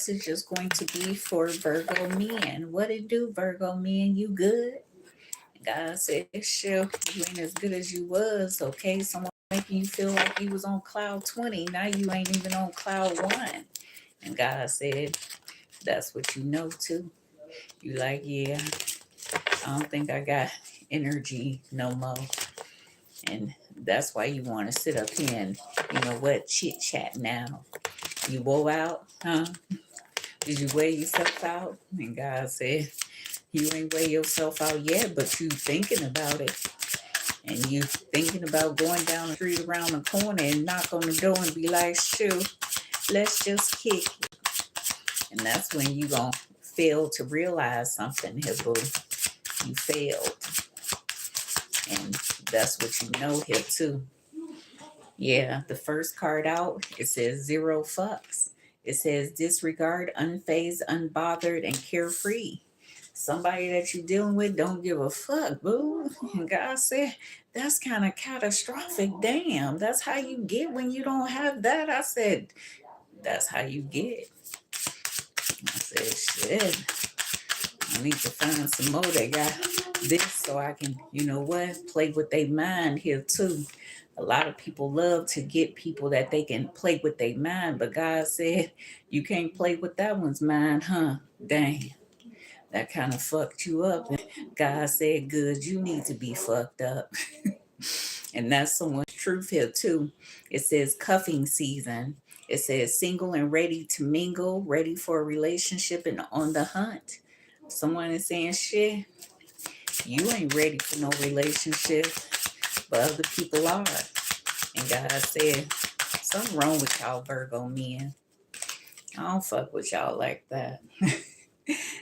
message is going to be for Virgo men. What it do, Virgo men? You good? God said, sure, you ain't as good as you was, okay? Someone making you feel like you was on cloud 20. Now you ain't even on cloud 1. And God said, that's what you know too. You like, yeah, I don't think I got energy no more. And that's why you want to sit up here and, you know what, chit chat now. You woe out, huh? Did you weigh yourself out? And God said, you ain't weigh yourself out yet, but you thinking about it. And you thinking about going down the street around the corner and knock on the door and be like, shoot, let's just kick it. And that's when you gonna fail to realize something here, boo. You failed. And that's what you know here too. Yeah, the first card out, it says 0 fucks. It says disregard, unfazed, unbothered, and carefree. Somebody that you're dealing with don't give a fuck, boo. And God said, that's kind of catastrophic. Damn, that's how you get when you don't have that. I said, that's how you get. I said, shit, I need to find some more that got this so I can, you know what, play with their mind here too. A lot of people love to get people that they can play with their mind, but God said, you can't play with that one's mind, huh? Dang. That kind of fucked you up. And God said, good, you need to be fucked up. And that's someone's truth here too. It says cuffing season. It says single and ready to mingle, ready for a relationship and on the hunt. Someone is saying, shit, you ain't ready for no relationship, but other people are. And God said, something wrong with y'all Virgo men. I don't fuck with y'all like that.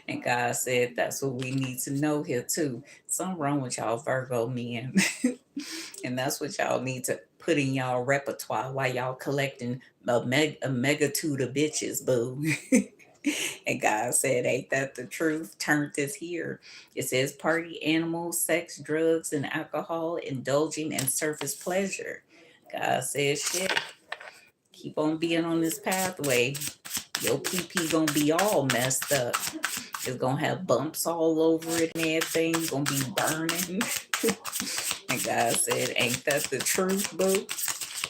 And God said, that's what we need to know here too. Something wrong with y'all Virgo men. And that's what y'all need to put in y'all repertoire while y'all collecting a megatude of bitches, boo. And God said, ain't that the truth? Turn this here. It says party animals, sex, drugs, and alcohol, indulging in surface pleasure. God says, shit, keep on being on this pathway. Your PP gonna be all messed up. It's gonna have bumps all over it and everything. It's gonna be burning. And God said, ain't that the truth, boo?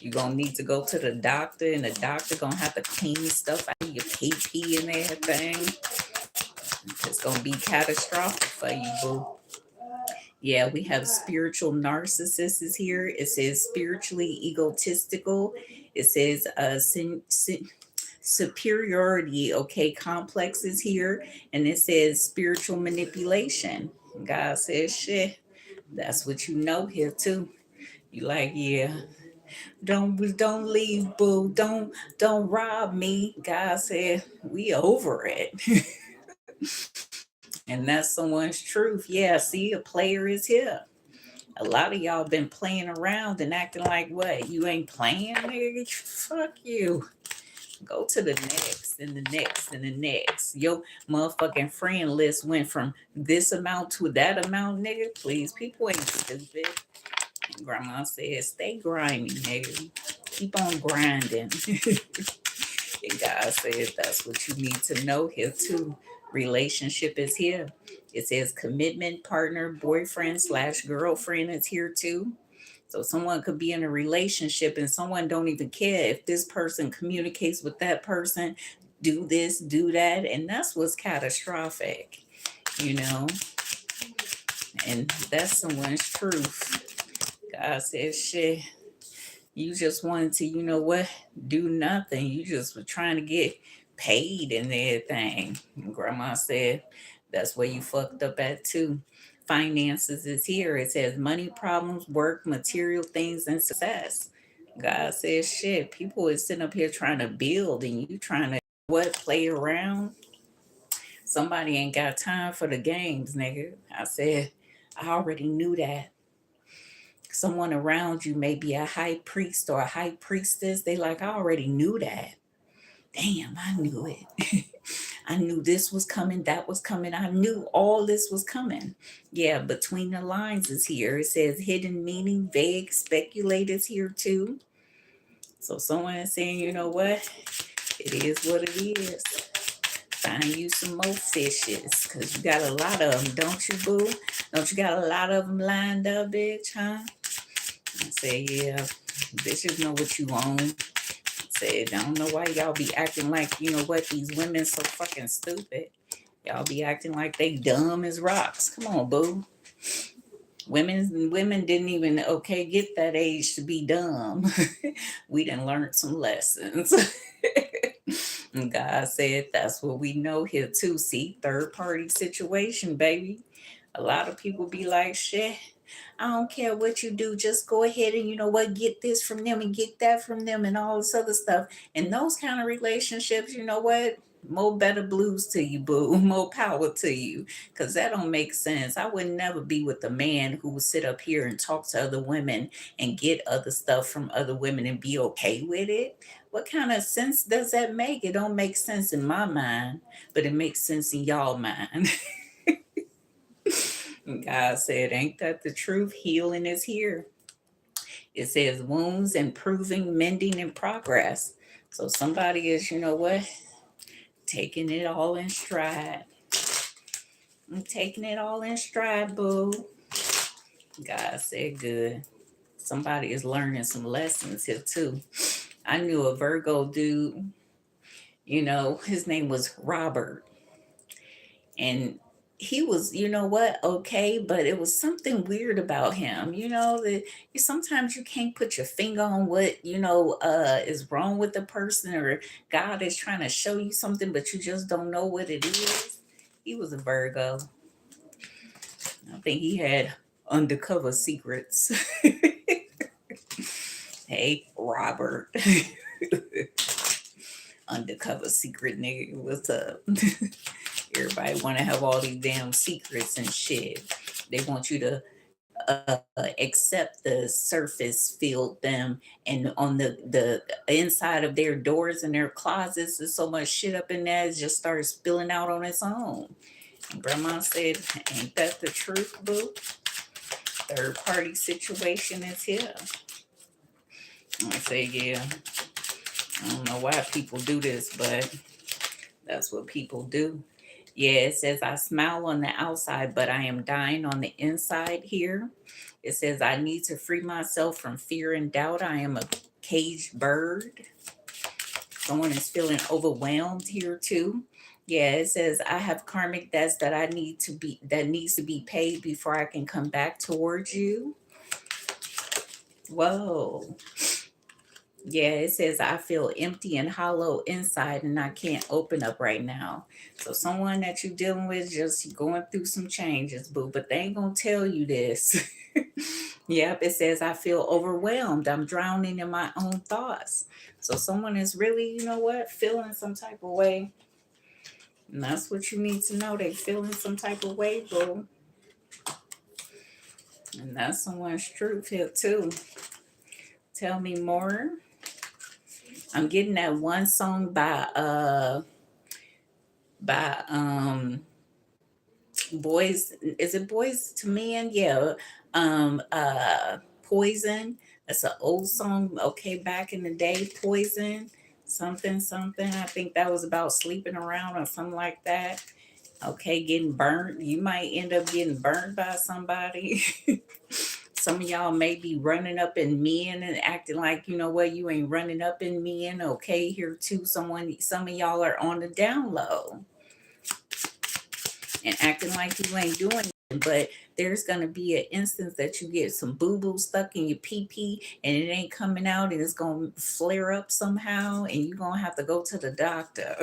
You're gonna need to go to the doctor, and the doctor gonna have to clean stuff out of your PP and everything. It's gonna be catastrophic for you, boo. Yeah, we have spiritual narcissists here. It says spiritually egotistical. It says superiority, okay, complexes here. And it says spiritual manipulation. God says, shit, that's what you know here too. You like, yeah, don't leave, boo. Don't rob me. God said, we over it. And that's someone's truth. Yeah, see, a player is here. A lot of y'all been playing around and acting like what? You ain't playing, nigga? Fuck you. Go to the next and the next and the next. Your motherfucking friend list went from this amount to that amount, nigga. Please, people ain't stupid. And Grandma said, stay grimy, nigga. Keep on grinding. And God said, that's what you need to know here too. Relationship is here. It says commitment, partner, boyfriend / girlfriend is here too. So someone could be in a relationship and someone don't even care if this person communicates with that person, do this, do that. And that's what's catastrophic, you know. And that's someone's truth. God says, shit, you just wanted to, you know what, do nothing. You just were trying to get paid and everything. And Grandma said, that's where you fucked up at too. Finances is here. It says money problems, work, material things, and success. God says, shit, people is sitting up here trying to build and you trying to, what, play around? Somebody ain't got time for the games, nigga. I said, I already knew that. Someone around you may be a high priest or a high priestess. They like, I already knew that. Damn, I knew it. I knew this was coming, that was coming. I knew all this was coming. Yeah, between the lines is here. It says hidden meaning, vague, speculate is here too. So someone is saying, you know what? It is what it is. find you some more fishes, because you got a lot of them, don't you, boo? Don't you got a lot of them lined up, bitch, huh? I say, yeah, bitches know what you own. I said, I don't know why y'all be acting like, you know what, these women so fucking stupid. Y'all be acting like they dumb as rocks. Come on, boo. Women didn't even get that age to be dumb. We done learned some lessons. And God said that's what we know here too. See, third party situation, baby. A lot of people be like, shit, I don't care what you do, just go ahead and, you know what, get this from them and get that from them and all this other stuff. And those kind of relationships, you know what, more better blues to you, boo. More power to you, because that don't make sense. I would never be with a man who would sit up here and talk to other women and get other stuff from other women and be okay with it. What kind of sense does that make? It don't make sense in my mind, but it makes sense in y'all mind. God said, ain't that the truth? Healing is here. It says wounds improving, mending, and progress. So somebody is, you know what, taking it all in stride. I'm taking it all in stride, boo. God said, good. Somebody is learning some lessons here too. I knew a Virgo dude, you know, his name was Robert. And he was, you know what, okay, but it was something weird about him, you know, that sometimes you can't put your finger on what, you know, is wrong with the person, or God is trying to show you something, but you just don't know what it is. He was a Virgo. I think he had undercover secrets. Hey, Robert. Undercover secret nigga, what's up? Everybody want to have all these damn secrets and shit. They want you to accept the surface field them, and on the inside of their doors and their closets, there's so much shit up in there, it just started spilling out on its own. And grandma said, ain't that the truth, boo? Third party situation is here. I say, yeah, I don't know why people do this, but that's what people do. Yeah, it says, I smile on the outside, but I am dying on the inside here. It says, I need to free myself from fear and doubt. I am a caged bird. Someone is feeling overwhelmed here too. Yeah, it says, I have karmic debts that needs to be paid before I can come back towards you. Whoa. Yeah, it says, I feel empty and hollow inside and I can't open up right now. So someone that you're dealing with just going through some changes, boo, but they ain't going to tell you this. Yep, it says, I feel overwhelmed. I'm drowning in my own thoughts. So someone is really, you know what, feeling some type of way. And that's what you need to know. They feeling some type of way, boo. And that's someone's truth here too. Tell me more. I'm getting that one song by Boys, is it Boys to Men? Yeah. Poison. That's an old song, okay, back in the day. Poison, something something. I think that was about sleeping around or something like that. Okay, getting burnt. You might end up getting burnt by somebody. Some of y'all may be running up in men and acting like, you know what, you ain't running up in men. Okay, here too, some of y'all are on the down low and acting like you ain't doing it. But there's going to be an instance that you get some boo-boo stuck in your pee-pee and it ain't coming out and it's going to flare up somehow and you're going to have to go to the doctor.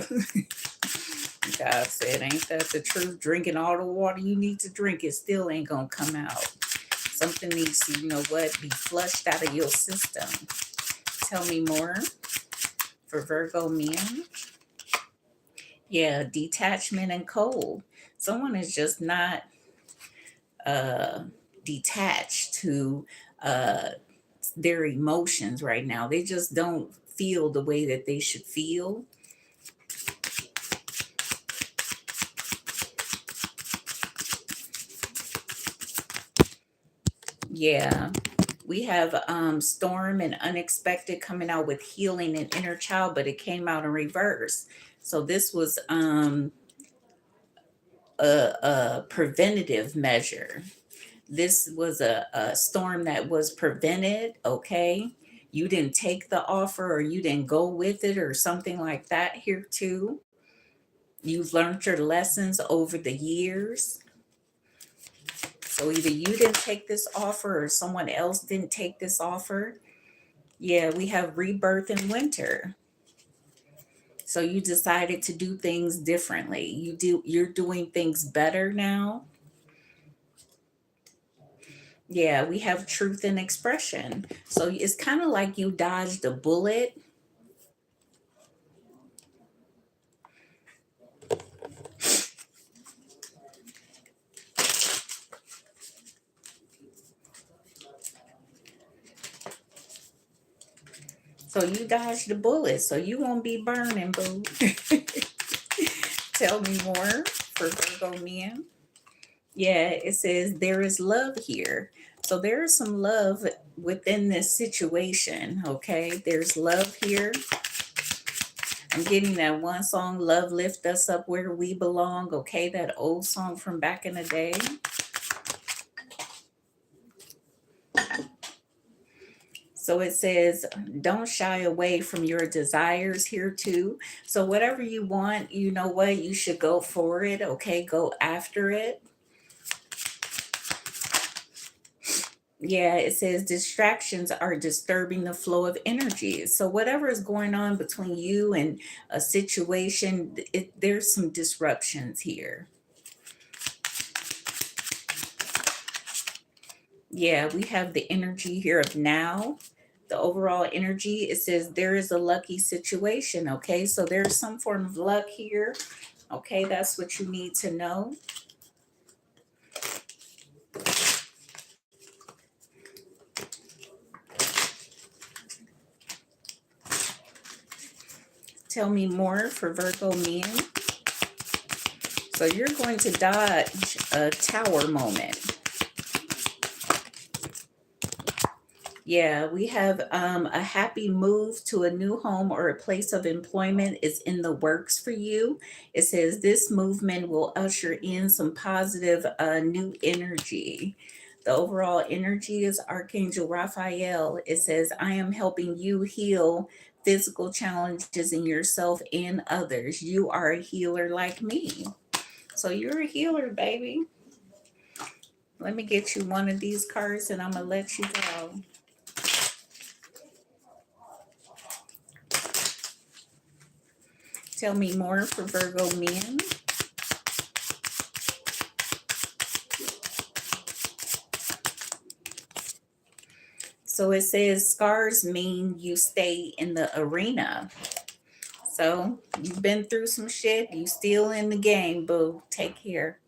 God said, ain't that the truth? Drinking all the water you need to drink, it still ain't going to come out. Something needs to, you know what, be flushed out of your system. Tell me more for Virgo men. Yeah, detachment and cold. Someone is just not detached to their emotions right now. They just don't feel the way that they should feel. Yeah. We have storm and unexpected coming out with healing and inner child, but it came out in reverse. So this was a preventative measure. This was a storm that was prevented, okay? You didn't take the offer or you didn't go with it or something like that here too. You've learned your lessons over the years. So either you didn't take this offer or someone else didn't take this offer. Yeah, we have rebirth in winter. So you decided to do things differently. You're doing things better now. Yeah, we have truth and expression. So it's kind of like you dodged a bullet. So you dodged the bullet. So you won't be burning, boo. Tell me more for Virgo men. Yeah, it says there is love here. So there is some love within this situation, okay? There's love here. I'm getting that one song, Love Lift Us Up Where We Belong, okay? That old song from back in the day. So it says, don't shy away from your desires here too. So whatever you want, you know what? You should go for it, okay? Go after it. Yeah, it says distractions are disturbing the flow of energies. So whatever is going on between you and a situation, there's some disruptions here. Yeah, we have the energy here of now. The overall energy, it says there is a lucky situation. Okay, so there's some form of luck here. Okay, that's what you need to know. Tell me more for Virgo men. So you're going to dodge a tower moment. Yeah, we have a happy move to a new home or a place of employment is in the works for you. It says this movement will usher in some positive new energy. The overall energy is Archangel Raphael. It says, I am helping you heal physical challenges in yourself and others. You are a healer like me. So you're a healer, baby. Let me get you one of these cards and I'm going to let you go. Tell me more for Virgo men. So it says scars mean you stay in the arena. So you've been through some shit. You still in the game, boo. Take care.